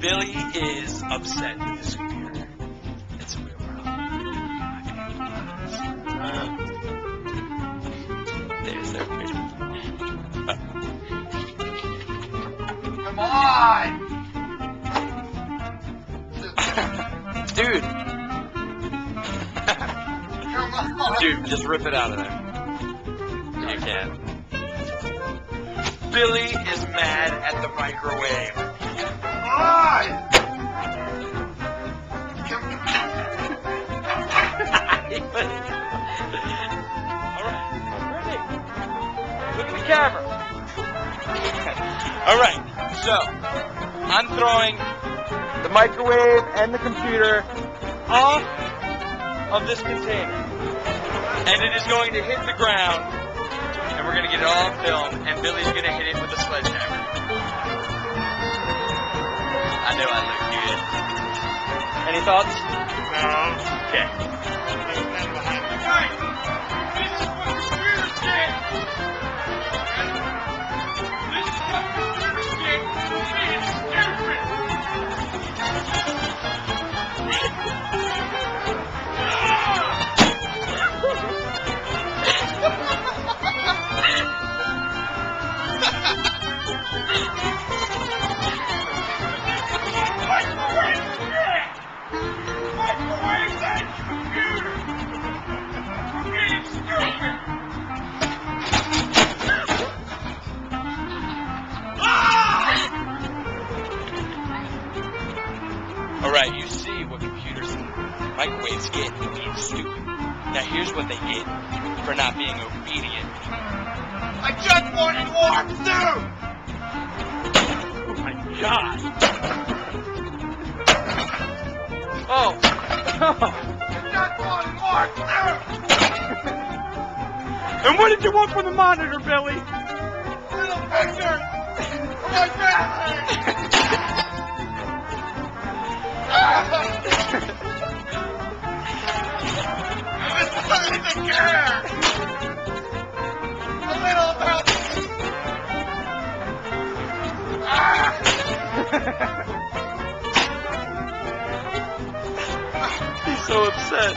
Billy is upset with his computer. It's a real problem. There's their picture. Come on! Dude! Come on! Dude, just rip it out of there. You can. Billy is mad at the microwave. On! Alright, ready. Look at the camera. Alright, so I'm throwing the microwave and the computer off of this container. And it is going to hit the ground, and we're going to get it all on film, and Billy's going to hit it with a sledgehammer. I know I look good. Any thoughts? No. Okay. Right. This is what computers did. This is what computers did. Being stupid. Microwaves and computers. Being stupid. Alright, you see what computers and microwaves get for being stupid. Now here's what they get for not being obedient. I just wanted warm soup. Oh my god! Oh! I just wanted warm soup. And what did you want from the monitor, Billy? Little picture of my family. And this doesn't even care. A little about me. He's so upset.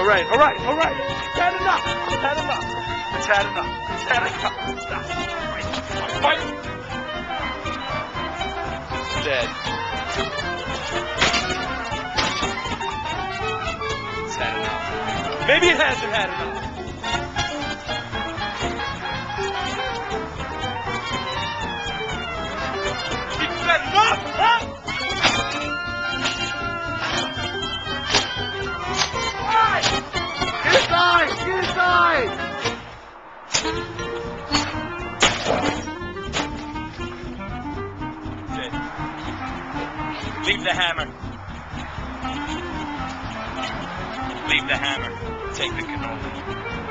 Alright. It's had enough. Stop. Fight. It's dead. It's had enough. Maybe it hasn't had enough. It's had enough, huh? Inside! Inside! Dead. Leave the hammer. Leave the hammer. Take the cannoli.